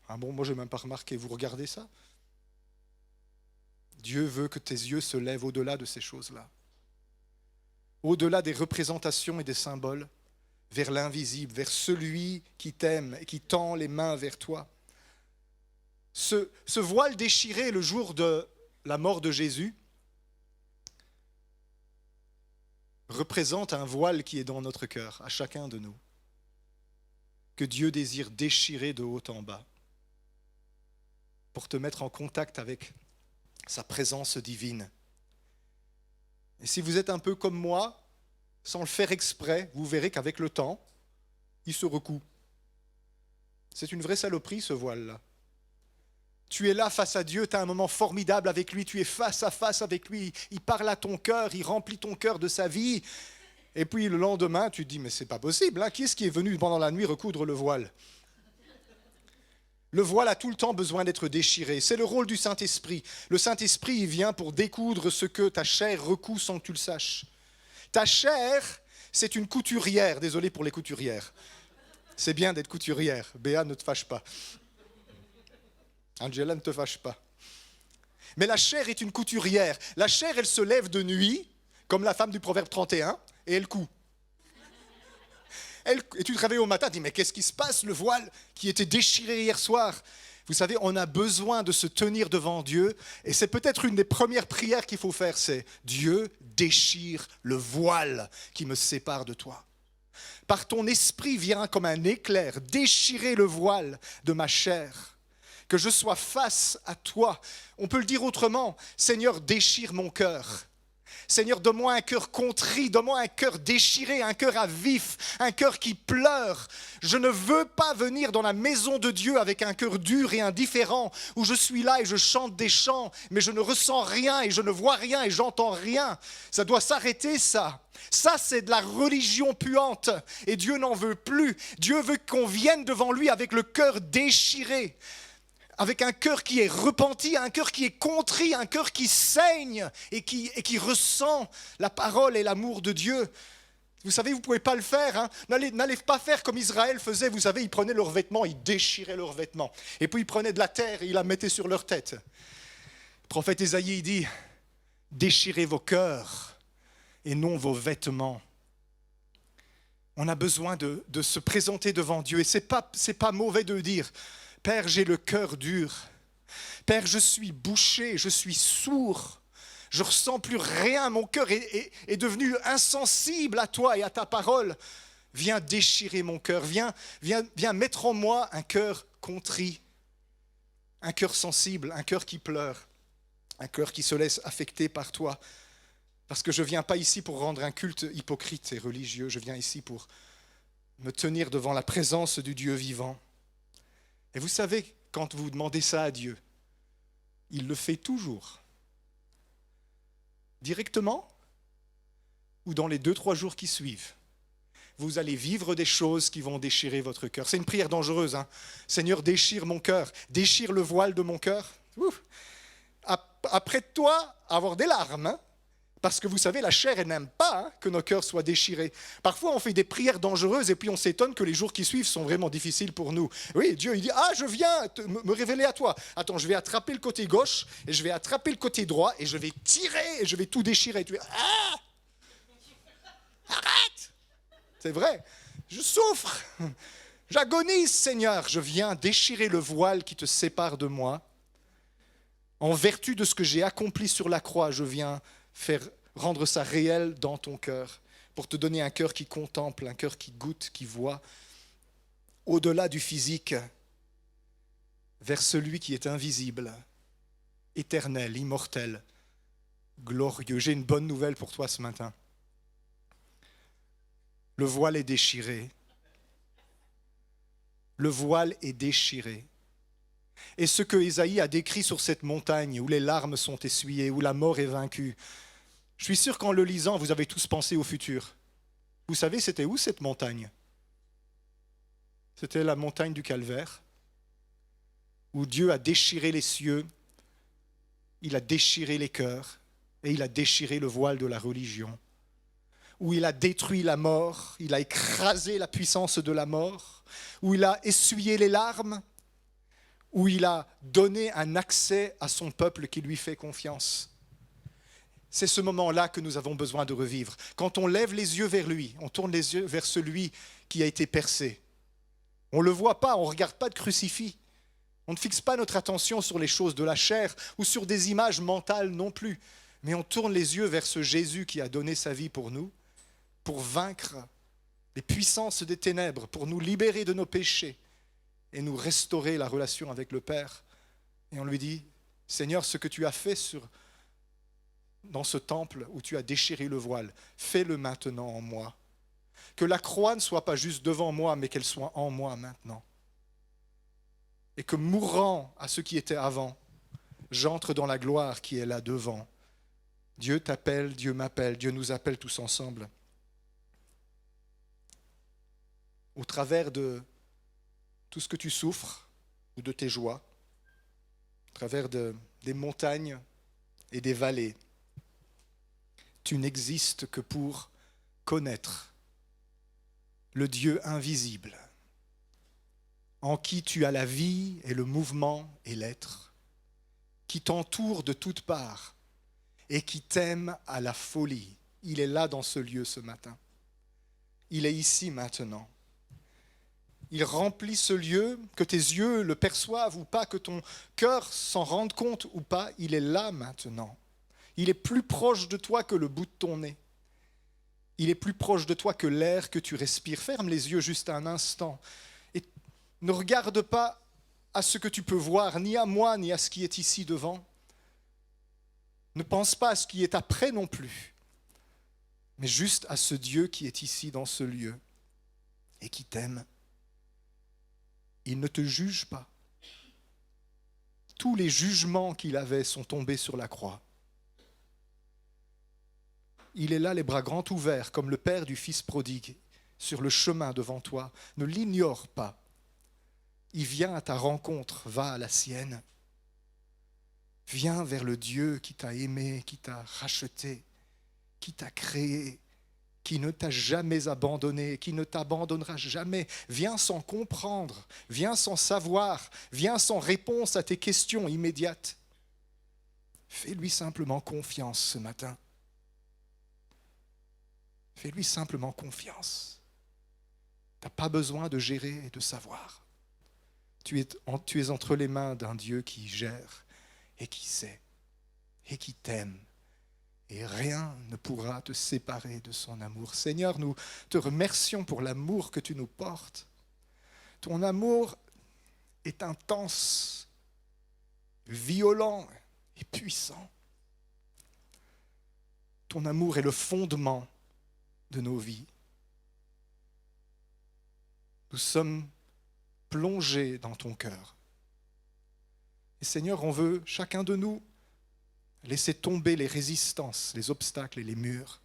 Ah bon, moi je n'ai même pas remarqué, vous regardez ça? Dieu veut que tes yeux se lèvent au-delà de ces choses-là. Au-delà des représentations et des symboles, vers l'invisible, vers celui qui t'aime et qui tend les mains vers toi. Ce voile déchiré le jour de la mort de Jésus représente un voile qui est dans notre cœur, à chacun de nous, que Dieu désire déchirer de haut en bas pour te mettre en contact avec sa présence divine. Et si vous êtes un peu comme moi, sans le faire exprès, vous verrez qu'avec le temps, il se recoue. C'est une vraie saloperie ce voile-là. Tu es là face à Dieu, tu as un moment formidable avec lui, tu es face à face avec lui, il parle à ton cœur, il remplit ton cœur de sa vie. Et puis le lendemain, tu te dis, mais c'est pas possible, qui est-ce qui est venu pendant la nuit recoudre le voile? Le voile a tout le temps besoin d'être déchiré. C'est le rôle du Saint-Esprit. Le Saint-Esprit, il vient pour découdre ce que ta chair recoue sans que tu le saches. Ta chair, c'est une couturière. Désolé pour les couturières. C'est bien d'être couturière. Béa, ne te fâche pas. Angela, ne te fâche pas. Mais la chair est une couturière. La chair, elle se lève de nuit, comme la femme du Proverbe 31, et elle coud. Et tu te réveilles au matin, tu dis, mais qu'est-ce qui se passe? Le voile qui était déchiré hier soir. Vous savez, on a besoin de se tenir devant Dieu. Et c'est peut-être une des premières prières qu'il faut faire, c'est Dieu, déchire le voile qui me sépare de toi. Par ton esprit, viens comme un éclair, déchirer le voile de ma chair. Que je sois face à toi. On peut le dire autrement, Seigneur, déchire mon cœur. Seigneur, donne-moi un cœur contrit, donne-moi un cœur déchiré, un cœur à vif, un cœur qui pleure. Je ne veux pas venir dans la maison de Dieu avec un cœur dur et indifférent, où je suis là et je chante des chants, mais je ne ressens rien et je ne vois rien et j'entends rien. Ça doit s'arrêter, ça. Ça, c'est de la religion puante et Dieu n'en veut plus. Dieu veut qu'on vienne devant lui avec le cœur déchiré. Avec un cœur qui est repenti, un cœur qui est contrit, un cœur qui saigne et qui ressent la parole et l'amour de Dieu. Vous savez, vous ne pouvez pas le faire. N'allez pas faire comme Israël faisait. Vous savez, ils prenaient leurs vêtements, ils déchiraient leurs vêtements. Et puis ils prenaient de la terre et ils la mettaient sur leur tête. Le prophète Ésaïe il dit, déchirez vos cœurs et non vos vêtements. On a besoin de se présenter devant Dieu. Et ce n'est pas mauvais de dire, Père, j'ai le cœur dur. Père, je suis bouché, je suis sourd. Je ne ressens plus rien. Mon cœur est devenu insensible à toi et à ta parole. Viens déchirer mon cœur. Viens mettre en moi un cœur contrit, un cœur sensible, un cœur qui pleure, un cœur qui se laisse affecter par toi. Parce que je ne viens pas ici pour rendre un culte hypocrite et religieux. Je viens ici pour me tenir devant la présence du Dieu vivant. Et vous savez, quand vous demandez ça à Dieu, il le fait toujours. Directement ou dans les 2-3 jours qui suivent. vous allez vivre des choses qui vont déchirer votre cœur. C'est une prière dangereuse, hein. Seigneur, déchire mon cœur, déchire le voile de mon cœur. Ouf. Apprête-toi à avoir des larmes, hein. Parce que vous savez, la chair, elle n'aime pas que nos cœurs soient déchirés. Parfois, on fait des prières dangereuses et puis on s'étonne que les jours qui suivent sont vraiment difficiles pour nous. Oui, Dieu, il dit, je viens me révéler à toi. Attends, je vais attraper le côté gauche et je vais attraper le côté droit et je vais tirer et je vais tout déchirer. Tu dis, arrête! C'est vrai, je souffre. J'agonise, Seigneur. Je viens déchirer le voile qui te sépare de moi. En vertu de ce que j'ai accompli sur la croix, je viens rendre ça réel dans ton cœur, pour te donner un cœur qui contemple, un cœur qui goûte, qui voit, au-delà du physique, vers celui qui est invisible, éternel, immortel, glorieux. J'ai une bonne nouvelle pour toi ce matin. Le voile est déchiré. Le voile est déchiré. Et ce que Ésaïe a décrit sur cette montagne où les larmes sont essuyées, où la mort est vaincue, je suis sûr qu'en le lisant, vous avez tous pensé au futur. Vous savez, c'était où cette montagne? C'était la montagne du Calvaire, où Dieu a déchiré les cieux, il a déchiré les cœurs et il a déchiré le voile de la religion, où il a détruit la mort, il a écrasé la puissance de la mort, où il a essuyé les larmes, où il a donné un accès à son peuple qui lui fait confiance. C'est ce moment-là que nous avons besoin de revivre. Quand on lève les yeux vers lui, on tourne les yeux vers celui qui a été percé. On ne le voit pas, on ne regarde pas de crucifix. On ne fixe pas notre attention sur les choses de la chair ou sur des images mentales non plus. Mais on tourne les yeux vers ce Jésus qui a donné sa vie pour nous, pour vaincre les puissances des ténèbres, pour nous libérer de nos péchés et nous restaurer la relation avec le Père. Et on lui dit, Seigneur, ce que tu as fait dans ce temple où tu as déchiré le voile, fais-le maintenant en moi. Que la croix ne soit pas juste devant moi, mais qu'elle soit en moi maintenant. Et que mourant à ce qui était avant, j'entre dans la gloire qui est là devant. Dieu t'appelle, Dieu m'appelle, Dieu nous appelle tous ensemble. Au travers de tout ce que tu souffres ou de tes joies, au travers des montagnes et des vallées, tu n'existes que pour connaître le Dieu invisible, en qui tu as la vie et le mouvement et l'être, qui t'entoure de toutes parts et qui t'aime à la folie. Il est là dans ce lieu ce matin. Il est ici maintenant. Il remplit ce lieu, que tes yeux le perçoivent ou pas, que ton cœur s'en rende compte ou pas, il est là maintenant. Il est plus proche de toi que le bout de ton nez. Il est plus proche de toi que l'air que tu respires. Ferme les yeux juste un instant et ne regarde pas à ce que tu peux voir, ni à moi, ni à ce qui est ici devant. Ne pense pas à ce qui est après non plus, mais juste à ce Dieu qui est ici dans ce lieu et qui t'aime. Il ne te juge pas. Tous les jugements qu'il avait sont tombés sur la croix. Il est là, les bras grands ouverts, comme le père du fils prodigue, sur le chemin devant toi. Ne l'ignore pas. Il vient à ta rencontre, va à la sienne. Viens vers le Dieu qui t'a aimé, qui t'a racheté, qui t'a créé, qui ne t'a jamais abandonné, qui ne t'abandonnera jamais. Viens sans comprendre, viens sans savoir, viens sans réponse à tes questions immédiates. Fais-lui simplement confiance ce matin. Fais-lui simplement confiance. Tu n'as pas besoin de gérer et de savoir. Tu es entre les mains d'un Dieu qui gère et qui sait et qui t'aime. Et rien ne pourra te séparer de son amour. Seigneur, nous te remercions pour l'amour que tu nous portes. Ton amour est intense, violent et puissant. Ton amour est le fondement de nos vies. Nous sommes plongés dans ton cœur. Et Seigneur, on veut, chacun de nous, laisser tomber les résistances, les obstacles et les murs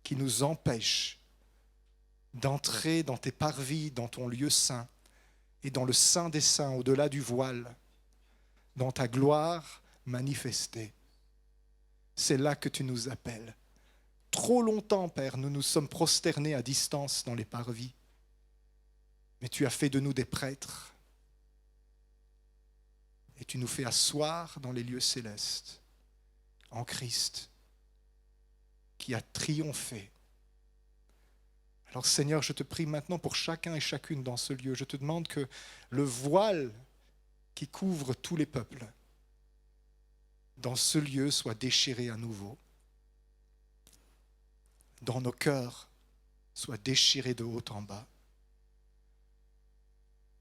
qui nous empêchent d'entrer dans tes parvis, dans ton lieu saint et dans le saint des saints, au-delà du voile, dans ta gloire manifestée. C'est là que tu nous appelles. Trop longtemps, Père, nous nous sommes prosternés à distance dans les parvis, mais tu as fait de nous des prêtres et tu nous fais asseoir dans les lieux célestes, en Christ, qui a triomphé. Alors Seigneur, je te prie maintenant pour chacun et chacune dans ce lieu. Je te demande que le voile qui couvre tous les peuples dans ce lieu soit déchiré à nouveau. Dans nos cœurs, soit déchiré de haut en bas.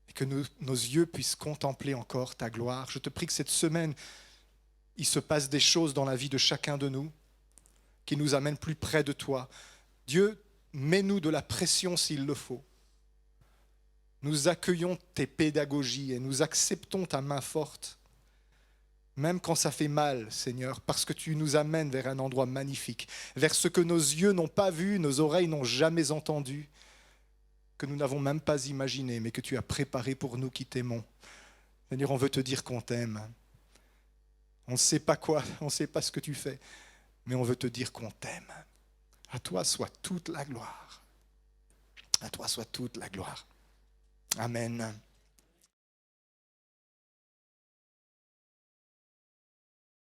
Et que nos yeux puissent contempler encore ta gloire. Je te prie que cette semaine, il se passe des choses dans la vie de chacun de nous qui nous amènent plus près de toi. Dieu, mets-nous de la pression s'il le faut. Nous accueillons tes pédagogies et nous acceptons ta main forte, même quand ça fait mal, Seigneur, parce que tu nous amènes vers un endroit magnifique, vers ce que nos yeux n'ont pas vu, nos oreilles n'ont jamais entendu, que nous n'avons même pas imaginé, mais que tu as préparé pour nous qui t'aimons. Seigneur, on veut te dire qu'on t'aime. On ne sait pas quoi, on ne sait pas ce que tu fais, mais on veut te dire qu'on t'aime. À toi soit toute la gloire. À toi soit toute la gloire. Amen.